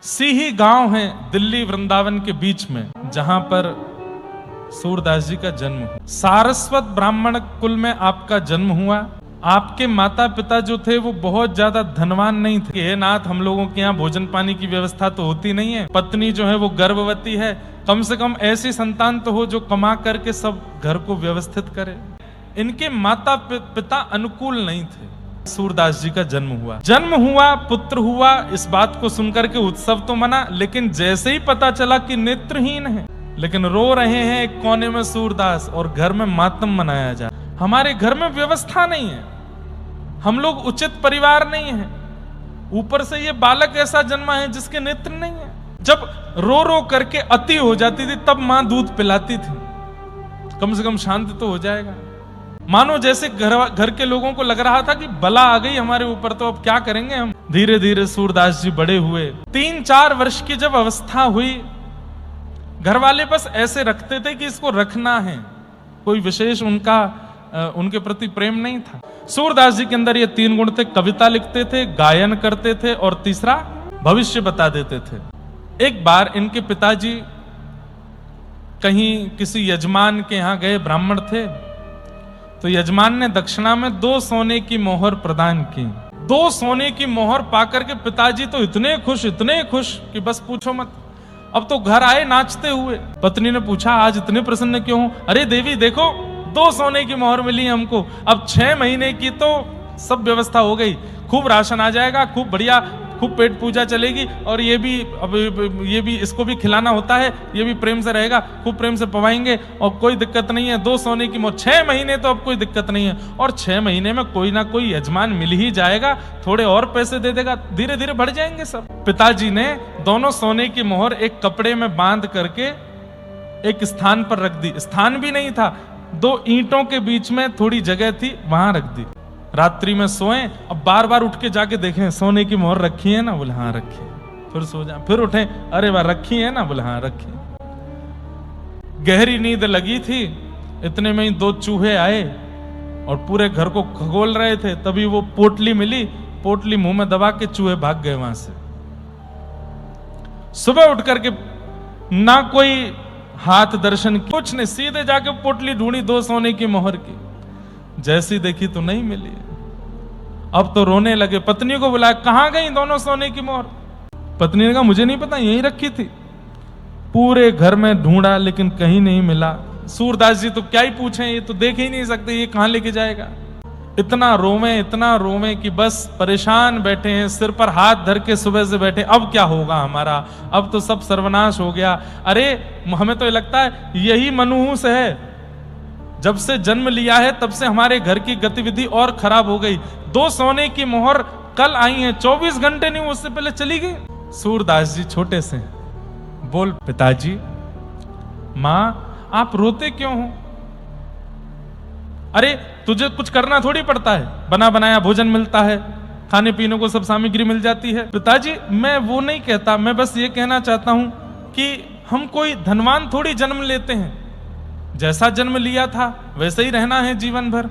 सीही गांव है दिल्ली वृंदावन के बीच में, जहां पर सूरदास जी का जन्म हुआ। सारस्वत ब्राह्मण कुल में आपका जन्म हुआ। आपके माता पिता जो थे वो बहुत ज्यादा धनवान नहीं थे। हे नाथ, हम लोगों के यहाँ भोजन पानी की व्यवस्था तो होती नहीं है, पत्नी जो है वो गर्भवती है, कम से कम ऐसी संतान तो हो जो कमा करके सब घर को व्यवस्थित करे। इनके माता पिता अनुकूल नहीं थे। सूरदास जी का जन्म हुआ, पुत्र हुआ। इस बात को सुनकर के उत्सव तो मना, लेकिन जैसे ही पता चला कि नेत्रहीन है, लेकिन रो रहे हैं एक कोने में सूरदास, और घर में मातम मनाया जा। हमारे घर में व्यवस्था नहीं है, हम लोग उचित परिवार नहीं है, ऊपर से ये बालक ऐसा जन्मा है जिसके नेत्र नहीं है। जब रो रो करके अति हो जाती थी तब मां दूध पिलाती थी, कम से कम शांत तो हो जाएगा। मानो जैसे घर के लोगों को लग रहा था कि बला आ गई हमारे ऊपर, तो अब क्या करेंगे हम। धीरे धीरे सूरदास जी बड़े हुए। 3-4 वर्ष की जब अवस्था हुई, घर वाले बस ऐसे रखते थे कि इसको रखना है, कोई विशेष उनके प्रति प्रेम नहीं था। सूरदास जी के अंदर ये 3 गुण थे। कविता लिखते थे, गायन करते थे, और तीसरा भविष्य बता देते थे। एक बार इनके पिताजी कहीं किसी यजमान के यहां गए, ब्राह्मण थे, तो यजमान ने दक्षिणा में 2 सोने की मोहर प्रदान की। 2 सोने की मोहर पाकर के पिताजी तो इतने खुश कि बस पूछो मत। अब तो घर आए नाचते हुए। पत्नी ने पूछा, आज इतने प्रसन्न क्यों हो? अरे देवी देखो, 2 सोने की मोहर मिली हमको, अब 6 महीने की तो सब व्यवस्था हो गई, खूब राशन आ जाएगा, खूब बढ़िया, खूब पेट पूजा चलेगी, और ये भी इसको भी खिलाना होता है, ये भी प्रेम से रहेगा, खूब प्रेम से पवाएंगे, और कोई दिक्कत नहीं है। 2 सोने की मोहर, 6 महीने तो अब कोई दिक्कत नहीं है, और 6 महीने में कोई ना कोई यजमान मिल ही जाएगा, थोड़े और पैसे दे देगा, धीरे धीरे बढ़ जाएंगे सब। पिताजी ने दोनों सोने की मोहर एक कपड़े में बांध करके एक स्थान पर रख दी। स्थान भी नहीं था, 2 ईंटों के बीच में थोड़ी जगह थी, वहां रख दी। रात्रि में सोए, अब बार बार उठ के जाके देखें सोने की मोहर रखी है ना, बोले हाँ रखी है। फिर सो जाए, फिर उठे, अरे वाह रखी है ना, बोले हाँ रखी। गहरी नींद लगी थी, इतने में ही 2 चूहे आए और पूरे घर को खगोल रहे थे। तभी वो पोटली मिली, पोटली मुंह में दबा के चूहे भाग गए वहां से। सुबह उठ करके ना कोई हाथ दर्शन, कुछ नहीं, सीधे जाके पोटली ढूंढी 2 सोने की मोहर की। जैसी देखी तो नहीं मिली। अब तो रोने लगे, पत्नी को बुलाया, कहां गई दोनों सोने की मोहर? पत्नी ने कहा, मुझे नहीं पता, यहीं रखी थी। पूरे घर में ढूंढा लेकिन कहीं नहीं मिला। सूरदास जी तो क्या ही पूछें, ये तो देख ही नहीं सकते, ये कहां लेके जाएगा। इतना रोवे कि बस परेशान बैठे हैं, सिर पर हाथ धर के सुबह से बैठे, अब क्या होगा हमारा, अब तो सब सर्वनाश हो गया। अरे हमें तो ये लगता है यही मनहूस है, जब से जन्म लिया है तब से हमारे घर की गतिविधि और खराब हो गई। 2 सोने की मोहर कल आई है, 24 घंटे नहीं, उससे पहले चली गई। सूरदास जी छोटे से बोल, पिताजी, मां आप रोते क्यों हो? अरे तुझे कुछ करना थोड़ी पड़ता है, बना बनाया भोजन मिलता है, खाने पीने को सब सामग्री मिल जाती है। पिताजी मैं वो नहीं कहता, मैं बस ये कहना चाहता हूं कि हम कोई धनवान थोड़ी जन्म लेते हैं, जैसा जन्म लिया था वैसे ही रहना है जीवन भर।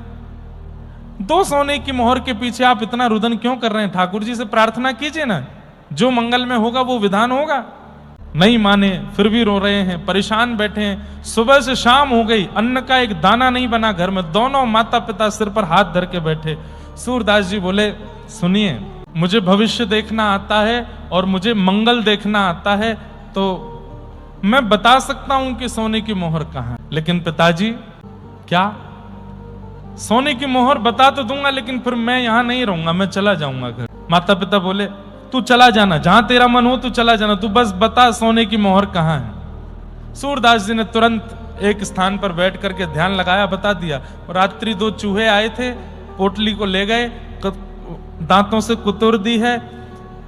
2 सोने की मोहर के पीछे आप इतना रुदन क्यों कर रहे हैं? ठाकुर जी से प्रार्थना कीजिए ना, जो मंगल में होगा वो विधान होगा। नहीं माने, फिर भी रो रहे हैं, परेशान बैठे हैं। सुबह से शाम हो गई, अन्न का एक दाना नहीं बना घर में। दोनों माता पिता सिर पर हाथ धर के बैठे। सूरदास जी बोले, सुनिए, मुझे भविष्य देखना आता है और मुझे मंगल देखना आता है, तो मैं बता सकता हूं कि सोने की मोहर कहां है। लेकिन पिताजी, क्या सोने की मोहर बता तो दूंगा, लेकिन फिर मैं यहां नहीं रहूंगा, मैं चला जाऊंगा घर। माता पिता बोले, तू चला जाना, जहां तेरा मन हो तू चला जाना, तू बस बता सोने की मोहर कहां है। सूरदास जी ने तुरंत एक स्थान पर बैठ करके ध्यान लगाया, बता दिया। रात्रि 2 चूहे आए थे, पोटली को ले गए, दांतों से कुतुर दी है।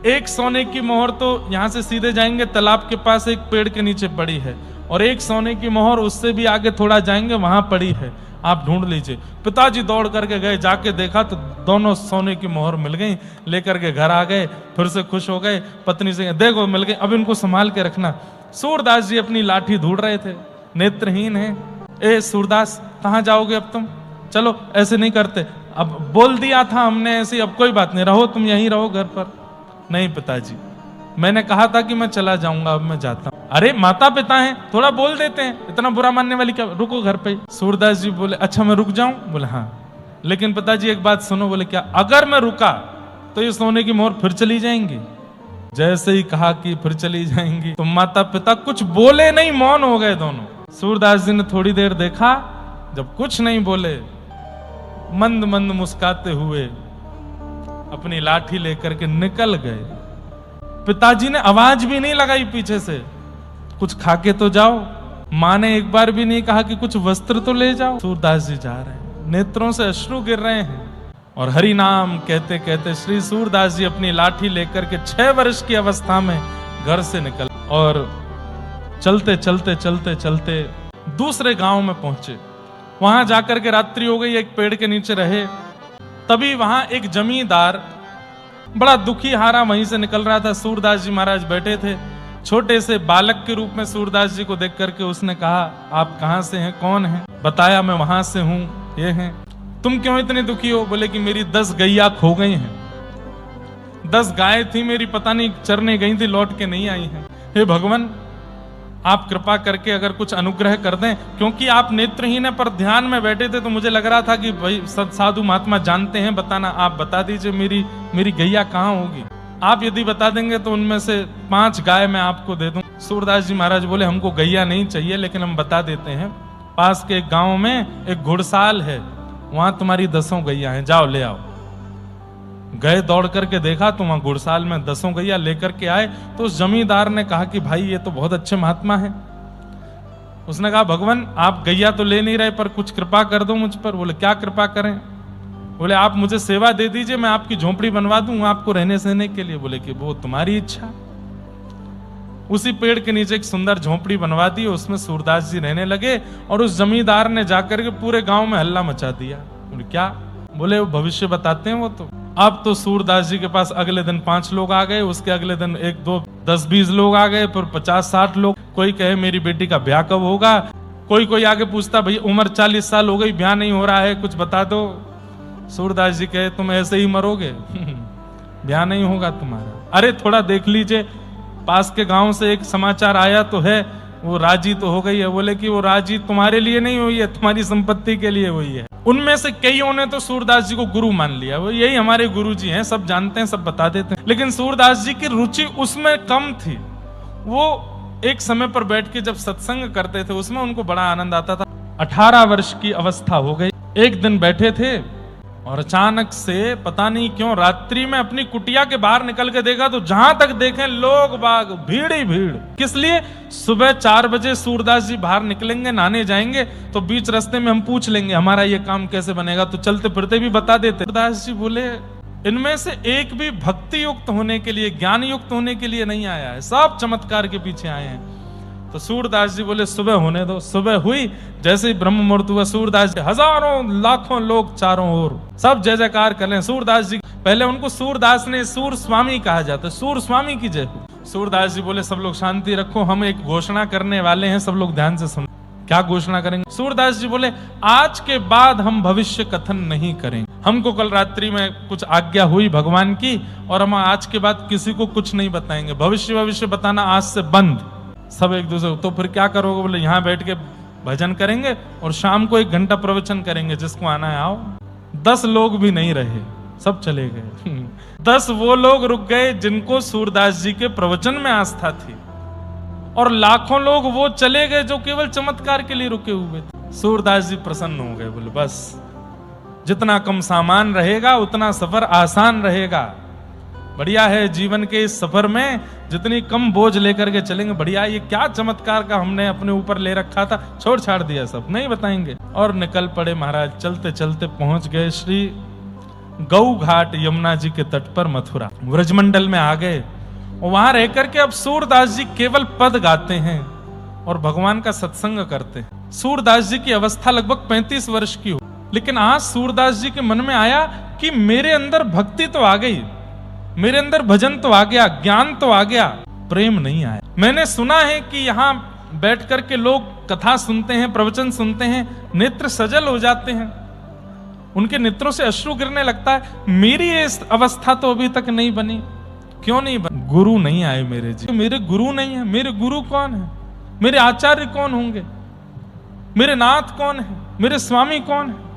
एक सोने की मोहर तो यहां से सीधे जाएंगे, तालाब के पास एक पेड़ के नीचे पड़ी है, और एक सोने की मोहर उससे भी आगे थोड़ा जाएंगे, वहां पड़ी है, आप ढूंढ लीजिए। पिताजी दौड़ करके गए, जाके देखा तो दोनों सोने की मोहर मिल गई। लेकर के घर आ गए, फिर से खुश हो गए। पत्नी से, देखो मिल गई, अब इनको संभाल के रखना। सूरदास जी अपनी लाठी ढूंढ रहे थे, नेत्रहीन है। ए सूरदास, कहां जाओगे अब तुम? चलो, ऐसे नहीं करते, अब बोल दिया था हमने ऐसे, अब कोई बात नहीं, रहो तुम यहीं रहो घर पर। नहीं पिताजी, मैंने कहा था कि मैं चला जाऊंगा, अब मैं जाता हूं। अरे माता पिता हैं, थोड़ा बोल देते हैं, इतना बुरा मानने वाली क्या, रुको घर पे। सूरदास जी बोले अच्छा मैं रुक जाऊं? बोले हाँ, लेकिन पिताजी एक बात सुनो। बोले क्या? अगर मैं रुका तो ये सोने की मोहर फिर चली जाएंगी। जैसे ही कहा कि फिर चली जाएंगी तो माता पिता कुछ बोले नहीं, मौन हो गए दोनों। सूरदास जी ने थोड़ी देर देखा, जब कुछ नहीं बोले, मंद मंद मुस्काते हुए अपनी लाठी लेकर के निकल गए। पिताजी ने आवाज भी नहीं लगाई पीछे से, कुछ खाके तो जाओ। मां ने एक बार भी नहीं कहा कि कुछ वस्त्र तो ले जाओ। सूरदास जी जा रहे हैं, नेत्रों से अश्रु गिर रहे हैं, और हरि नाम कहते कहते श्री सूरदास जी अपनी लाठी लेकर के 6 वर्ष की अवस्था में घर से निकल, और चलते चलते चलते चलते दूसरे गांव में पहुंचे। वहां जाकर के रात्रि हो गई, एक पेड़ के नीचे रहे। तभी वहां एक जमींदार बड़ा दुखी हारा वहीं से निकल रहा था। सूरदास जी महाराज बैठे थे, छोटे से बालक के रूप में सूरदास जी को देख करके उसने कहा आप कहां से हैं, कौन है? बताया मैं वहां से हूं, ये हैं। तुम क्यों इतने दुखी हो? बोले कि मेरी 10 गैया खो गई हैं, 10 गाय थी मेरी, पता नहीं चरने गई थी, लौट के नहीं आई हैं। हे भगवान, आप कृपा करके अगर कुछ अनुग्रह कर दें, क्योंकि आप नेत्रहीन है पर ध्यान में बैठे थे तो मुझे लग रहा था कि भाई साधु महात्मा जानते हैं, बताना, आप बता दीजिए मेरी गैया कहाँ होगी। आप यदि बता देंगे तो उनमें से 5 गाय मैं आपको दे दूं। सूरदास जी महाराज बोले हमको गैया नहीं चाहिए, लेकिन हम बता देते हैं, पास के एक गांव में एक घुड़साल है, वहां तुम्हारी 10 गैया हैं, जाओ ले आओ। गए, दौड़ करके देखा तो वहां घुड़साल में 10 गैया लेकर के आए। तो उस जमींदार ने कहा कि भाई ये तो बहुत अच्छे महात्मा हैं। उसने कहा भगवान आप गैया तो ले नहीं रहे, पर कुछ कृपा कर दो मुझ पर। बोले क्या कृपा करें? बोले आप मुझे सेवा दे दीजिए, मैं आपकी झोंपड़ी बनवा दूं आपको रहने सहने के लिए। बोले कि वो तुम्हारी इच्छा। उसी पेड़ के नीचे एक सुंदर झोंपड़ी बनवा दी, उसमें सूरदास जी रहने लगे। और उस जमींदार ने जाकर के पूरे गांव में हल्ला मचा दिया। बोले क्या? बोले वो भविष्य बताते हैं वो तो। अब तो सूरदास जी के पास अगले दिन 5 लोग आ गए, उसके अगले दिन 1 2 10 20 लोग आ गए, फिर 50 60 लोग। कोई कहे मेरी बेटी का ब्याह कब होगा, कोई आगे पूछता भाई उम्र 40 साल हो गई, ब्याह नहीं हो रहा है, कुछ बता दो। सूरदास जी कहे तुम ऐसे ही मरोगे ब्याह नहीं होगा तुम्हारा। अरे थोड़ा देख लीजिए, पास के गांव से एक समाचार आया तो है, वो राजी तो हो गई है। बोले कि वो राजी तुम्हारे लिए नहीं हुई है, तुम्हारी संपत्ति के लिए हुई है। उनमें से कईयों ने तो सूरदास जी को गुरु मान लिया, वो यही हमारे गुरु जी हैं, सब जानते हैं, सब बता देते हैं। लेकिन सूरदास जी की रुचि उसमें कम थी। वो एक समय पर बैठ के जब सत्संग करते थे उसमें उनको बड़ा आनंद आता था। 18 वर्ष की अवस्था हो गई। एक दिन बैठे थे और अचानक से पता नहीं क्यों रात्रि में अपनी कुटिया के बाहर निकल के देखा तो जहां तक देखें लोग बाग, भीड़ ही भीड़। किस लिए? सुबह 4 बजे सूरदास जी बाहर निकलेंगे, नहाने जाएंगे, तो बीच रास्ते में हम पूछ लेंगे हमारा ये काम कैसे बनेगा, तो चलते फिरते भी बता देते। सूरदास जी बोले इनमें से एक भी भक्ति युक्त होने के लिए, ज्ञान युक्त होने के लिए नहीं आया है, सब चमत्कार के पीछे आए हैं। तो सूरदास जी बोले सुबह होने दो। सुबह हुई, जैसे ही ब्रह्म मुहूर्त हुआ, सूरदास जी हजारों लाखों लोग चारों ओर सब जय जयकार कर रहे हैं। सूरदास जी, पहले उनको सूरदास ने सूर स्वामी कहा जाता है, सूर स्वामी की जय हो। सूरदास जी बोले सब लोग शांति रखो, हम एक घोषणा करने वाले हैं, सब लोग ध्यान से सुनो। क्या घोषणा करेंगे? सूरदास जी बोले आज के बाद हम भविष्य कथन नहीं करेंगे। हमको कल रात्रि में कुछ आज्ञा हुई भगवान की, और हम आज के बाद किसी को कुछ नहीं बताएंगे, भविष्य बताना आज से बंद। सब एक दूसरे। तो फिर क्या करोगे? बोले यहाँ बैठ के भजन करेंगे और शाम को 1 घंटा प्रवचन करेंगे, जिसको आना है आओ। 10 लोग भी नहीं रहे, सब चले गए 10 वो लोग रुक गए जिनको सूरदास जी के प्रवचन में आस्था थी, और लाखों लोग वो चले गए जो केवल चमत्कार के लिए रुके हुए थे। सूरदास जी प्रसन्न हो गए। बोले बस जितना कम सामान रहेगा उतना सफर आसान रहेगा। बढ़िया है, जीवन के इस सफर में जितनी कम बोझ लेकर के चलेंगे बढ़िया। ये क्या चमत्कार का हमने अपने ऊपर ले रखा था, छोड़ छाड़ दिया, सब नहीं बताएंगे। और निकल पड़े महाराज। चलते चलते पहुंच गए श्री गौ घाट, यमुना जी के तट पर, मथुरा व्रजमंडल में आ गए। और वहां रह करके अब सूरदास जी केवल पद गाते हैं और भगवान का सत्संग करते हैं। सूरदास जी की अवस्था लगभग 35 वर्ष की हो, लेकिन आज सूरदास जी के मन में आया कि मेरे अंदर भक्ति तो आ गई, मेरे अंदर भजन तो आ गया, ज्ञान तो आ गया, प्रेम नहीं आया। मैंने सुना है कि यहाँ बैठ करके लोग कथा सुनते हैं, प्रवचन सुनते हैं, नेत्र सजल हो जाते हैं, उनके नेत्रों से अश्रु गिरने लगता है। मेरी ये अवस्था तो अभी तक नहीं बनी। क्यों नहीं गुरु नहीं आए मेरे जी, मेरे गुरु नहीं है। मेरे गुरु कौन है? मेरे आचार्य कौन होंगे? मेरे नाथ कौन है? मेरे स्वामी कौन है?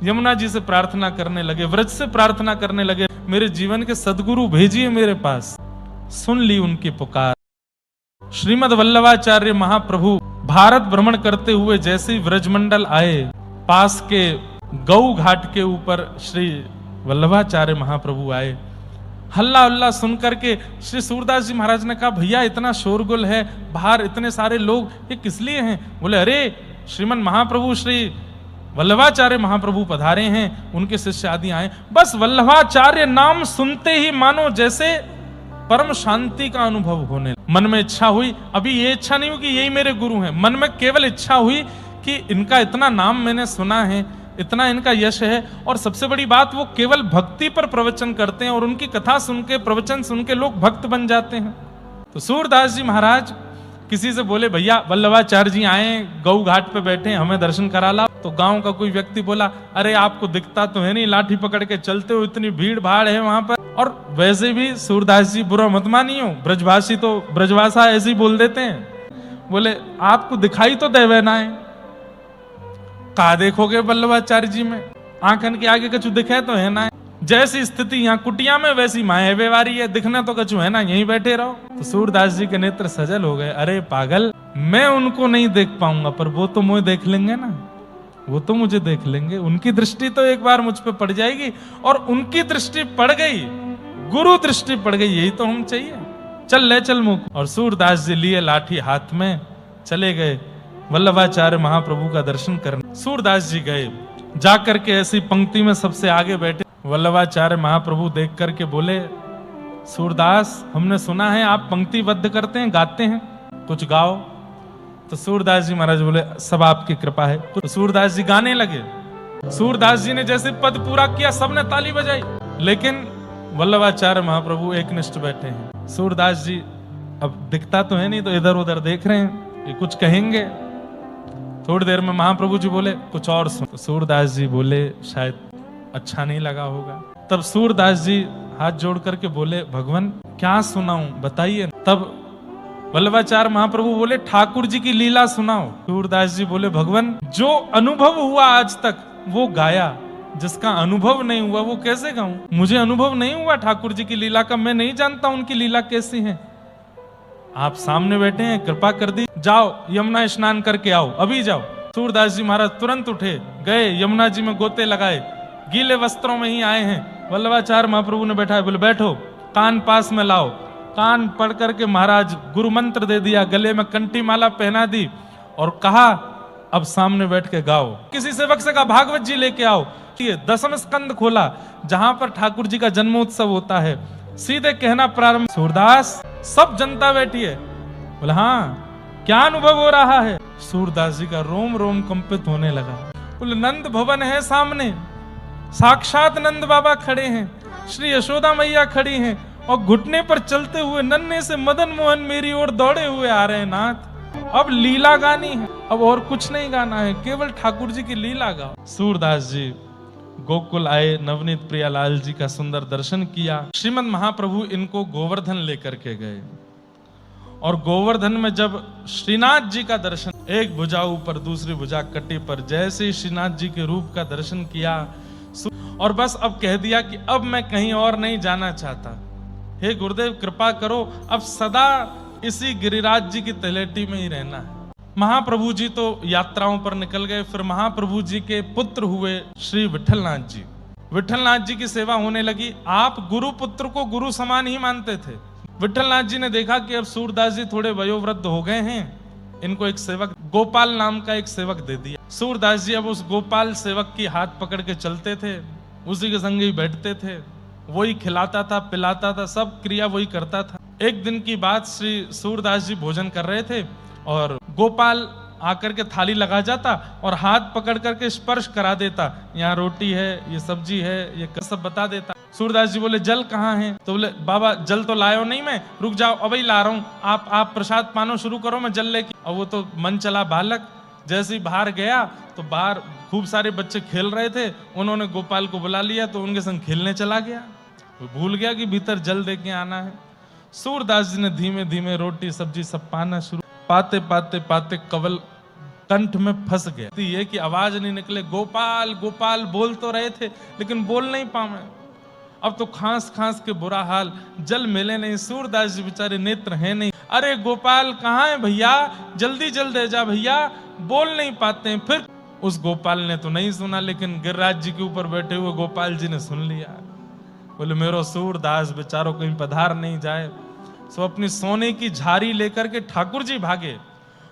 यमुना जी से प्रार्थना करने लगे, व्रज से प्रार्थना करने लगे, मेरे जीवन के सदगुरु भेजिए मेरे पास। सुन ली उनकी पुकार। श्रीमद वल्लभाचार्य महाप्रभु भारत भ्रमण करते हुए जैसे ही व्रजमंडल आए, पास के गौ घाट के ऊपर श्री वल्लभाचार्य महाप्रभु आए। हल्ला हल्ला सुन करके श्री सूरदास जी महाराज ने कहा, भैया इतना शोरगुल है, बाहर इतने सारे लोग, ये किस लिए हैं? बोले, अरे श्रीमन महाप्रभु श्री वल्लभाचार्य महाप्रभु पधारे हैं, उनके शिष्य आदि आए। बस वल्लभाचार्य नाम सुनते ही मानो जैसे परम शांति का अनुभव होने, मन में इच्छा हुई, अभी ये इच्छा नहीं हुई कि यही मेरे गुरु हैं, मन में केवल इच्छा हुई कि इनका इतना नाम मैंने सुना है, इतना इनका यश है, और सबसे बड़ी बात वो केवल भक्ति पर प्रवचन करते हैं और उनकी कथा सुन के, प्रवचन सुन के लोग भक्त बन जाते हैं। तो सूरदास जी महाराज किसी से बोले, भैया वल्लभाचार्य जी आए, गौ घाट पे बैठे, हमें दर्शन करा ला। तो गांव का कोई व्यक्ति बोला, अरे आपको दिखता तो है नहीं, लाठी पकड़ के चलते हो, इतनी भीड़ भाड़ है वहां पर। और वैसे भी सूरदास जी बुरा मत मानियो, ब्रजभाषी तो ब्रजभाषा ऐसे ही बोल देते हैं। बोले, आपको दिखाई तो देवे ना है, कहा देखोगे वल्लभाचार्य जी में, आंखन के आगे कछु दिखे तो है ना। जैसी स्थिति यहाँ कुटिया में वैसी माए व्यवहारी है, दिखना तो कछु है ना, यहीं बैठे रहो। तो सूरदास जी के नेत्र सजल हो गए। अरे पागल, मैं उनको नहीं देख पाऊंगा, पर वो तो मुझे देख लेंगे ना, वो तो मुझे देख लेंगे। उनकी दृष्टि तो एक बार मुझ पे पड़ जाएगी, और उनकी दृष्टि पड़ गई, गुरु दृष्टि पड़ गई, यही तो हम चाहिए। चल ले चल मुख। और सूरदास जी लिए लाठी हाथ में चले गए वल्लभाचार्य महाप्रभु का दर्शन करने। सूरदास जी गए, जाकर के ऐसी पंक्ति में सबसे आगे बैठे। वल्लभाचार्य महाप्रभु देख करके बोले, सूरदास, हमने सुना है आप पंक्तिबद्ध करते हैं, गाते हैं, कुछ गाओ। तो सूरदास जी महाराज बोले, सब आपकी कृपा है। तो सूरदास जी गाने लगे। सूरदास जी ने जैसे पद पूरा किया, सबने ताली बजाई, लेकिन वल्लभाचार्य महाप्रभु एकनिष्ठ बैठे हैं। सूरदास जी अब दिखता तो है नहीं, तो इधर उधर देख रहे हैं, ये कुछ कहेंगे। थोड़ी देर में महाप्रभु जी बोले, कुछ और सुन। तो सूरदास जी बोले, शायद अच्छा नहीं लगा होगा। तब सूरदास जी हाथ जोड़ करके बोले, भगवान क्या सुनाऊं, बताइए। तब वल्लभाचार्य महाप्रभु बोले, ठाकुर जी की लीला सुनाओ। सूरदास जी बोले, भगवान जो अनुभव हुआ आज तक वो गाया, जिसका अनुभव नहीं हुआ वो कैसे गाऊं? मुझे अनुभव नहीं हुआ ठाकुर जी की लीला का, मैं नहीं जानता उनकी लीला कैसी है। आप सामने बैठे हैं, कृपा कर दी, जाओ यमुना स्नान करके आओ, अभी जाओ। सूरदास जी महाराज तुरंत उठे, गए यमुना जी में गोते लगाए, गीले वस्त्रों में ही आए हैं। वल्लभाचार्य महाप्रभु ने बैठा है, बोले बैठो, कान पास में लाओ। कान पढ़ करके महाराज गुरु मंत्र दे दिया, गले में कंठी माला पहना दी और कहा, अब सामने बैठ के गाओ। किसी सेवक से कहा, भागवत जी लेके आओ। ये 10वें स्कंद खोला, जहां पर ठाकुर जी का जन्मोत्सव होता है। सीधे कहना प्रारंभ, सूरदास, सब जनता बैठी है। बोले, हाँ क्या अनुभव हो रहा है? सूरदास जी का रोम रोम कंपित होने लगा। बोले, नंद भवन है सामने, साक्षात नंद बाबा खड़े हैं, श्री यशोदा मैया खड़ी हैं, और घुटने पर चलते हुए नन्हे से मदन मोहन मेरी ओर दौड़े हुए आ रहे हैं। नाथ, अब लीला गानी है, अब और कुछ नहीं गाना है, केवल ठाकुर जी की लीला गाओ। सूरदास जी गोकुल आए, नवनीत प्रियालाल जी का सुंदर दर्शन किया। श्रीमद महाप्रभु इनको गोवर्धन लेकर के गए, और गोवर्धन में जब श्रीनाथ जी का दर्शन, एक भुजा ऊपर दूसरी भुजा कटी पर, जैसे ही श्रीनाथ जी के रूप का दर्शन किया, और बस अब कह दिया कि अब मैं कहीं और नहीं जाना चाहता, हे गुरुदेव कृपा करो, अब सदा इसी गिरिराज जी की तलेटी में ही रहना है। महाप्रभु जी तो यात्राओं पर निकल गए। फिर महाप्रभु जी के पुत्र हुए श्री विठलनाथ जी। विठलनाथ जी की सेवा होने लगी। आप गुरु पुत्र को गुरु समान ही मानते थे। विठलनाथ जी ने देखा कि अब सूरदास जी थोड़े वयोवृद्ध हो गए हैं, इनको एक सेवक, गोपाल नाम का एक सेवक दे दिया। सूरदास जी अब उस गोपाल सेवक की हाथ पकड़ के चलते थे, उसी के संग ही बैठते थे, वही खिलाता था, पिलाता था, सब क्रिया वही करता था। एक दिन की बात, श्री सूरदास जी भोजन कर रहे थे और गोपाल आकर के थाली लगा जाता और हाथ पकड़ करके स्पर्श करा देता, यहाँ रोटी है, ये सब्जी है, ये सब बता देता। सूरदास जी बोले, जल कहाँ है? तो बोले, बाबा जल तो लायो नहीं मैं, रुक जाओ अभी ला रहा हूँ, आप प्रसाद पानो शुरू करो, मैं जल लेके। और वो तो मन चला बालक, जैसे ही बाहर गया तो बाहर खूब सारे बच्चे खेल रहे थे, उन्होंने गोपाल को बुला लिया तो उनके संग खेलने चला गया। वो भूल गया कि भीतर जल दे के आना है। सूरदास जी ने धीमे धीमे रोटी सब्जी सब पाना शुरू, पाते पाते पाते कवल कंठ में फंस गया। ये कि आवाज नहीं निकले, गोपाल गोपाल बोल तो रहे थे लेकिन बोल नहीं पाए। अब तो खांस खांस के बुरा हाल, जल मिले नहीं, सूरदास जी बेचारे नेत्र हैं नहीं। अरे गोपाल कहाँ है भैया, जल्दी जल दे जा भैया, बोल नहीं पाते हैं। फिर उस गोपाल ने तो नहीं सुना, लेकिन गिरिराज जी के ऊपर बैठे हुए गोपाल जी ने सुन लिया। बोले मेरो सूरदास बेचारो कहीं पधार नहीं जाए। सो अपनी सोने की झारी लेकर के ठाकुर जी भागे,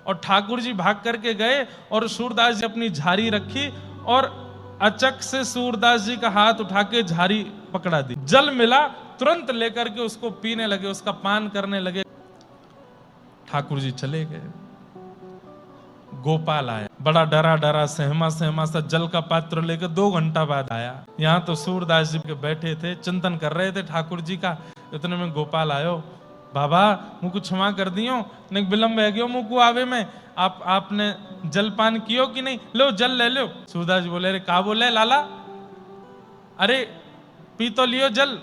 और ठाकुर जी भाग करके गए और सूरदास जी अपनी झारी रखी, और अचक से सूरदास जी का हाथ उठा के झारी पकड़ा दी। जल मिला, तुरंत लेकर के उसको पीने लगे, उसका पान करने लगे। ठाकुर जी चले गए। गोपाल आया, बड़ा डरा डरा सहमा सहमा सा जल का पात्र लेकर 2 घंटा बाद आया। यहाँ तो सूरदास जी के बैठे थे, चिंतन कर रहे थे ठाकुर जी का। इतने में गोपाल आयो, बाबा मुझको क्षमा कर दियो, नहीं विलंब है गयो मुझको आवे में, आपने जलपान कियो कि नहीं, लो जल ले लो। सूरदास जी बोले, अरे का बोले लाला, अरे पी तो लियो जल,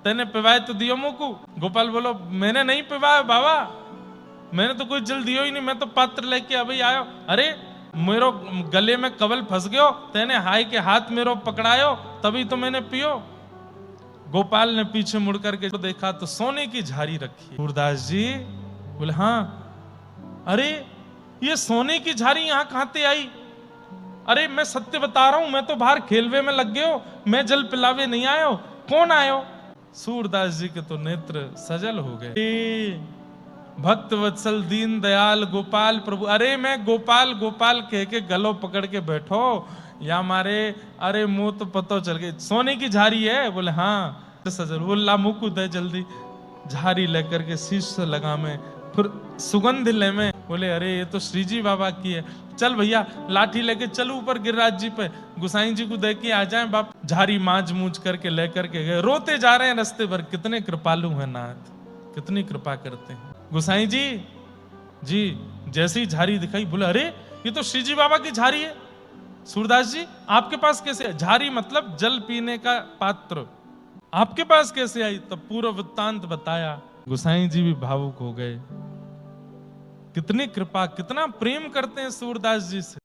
तेने पिवाए तो दियो मुझको। गोपाल बोलो, मैंने नहीं पिवाया बाबा, मैंने तो कोई जल दियो ही नहीं, मैं तो पात्र लेके अभी आयो। अरे मेरो गले में कवल फंस गयो, तेने हाय के हाथ मेरो पकड़ायो, तभी तो मैंने पियो। गोपाल ने पीछे मुड़ करके देखा तो सोने की झारी रखी। सूरदास जी बोले, हाँ, अरे ये सोने की झारी यहाँ कहाँ से आई? अरे मैं सत्य बता रहा हूं, मैं तो बाहर खेलवे में लग गयो, मैं जल पिलावे नहीं आयो, कौन आयो? सूरदास जी के तो नेत्र सजल हो गए। भक्त वत्सल दीन दयाल गोपाल प्रभु, अरे मैं गोपाल गोपाल कह के गलो पकड़ के बैठो या मारे, अरे मुंह तो पतो चल गई, सोने की झारी है। बोले हाँ सजल, बोला मुकु दे जल्दी, झारी लेकर के शीश से लगा में, फिर सुगंध ले में। बोले अरे ये तो श्री जी बाबा की है, चल भैया लाठी लेके चल ऊपर गिरिराज जी पे, गुसाई जी को दे के आ जाए बाप। झारी मांझ मूझ करके लेकर के गए, रोते जा रहे हैं रास्ते भर। कितने कृपालु है नाथ, कितनी कृपा करते हैं। गुसाई जी जैसी झारी दिखाई, बोले अरे ये तो श्री जी बाबा की झारी है। सूरदास जी आपके पास कैसे है? झारी मतलब जल पीने का पात्र, आपके पास कैसे आई? तब पूरा वृत्तांत बताया। गुसाई जी भी भावुक हो गए। कितनी कृपा, कितना प्रेम करते हैं सूरदास जी से।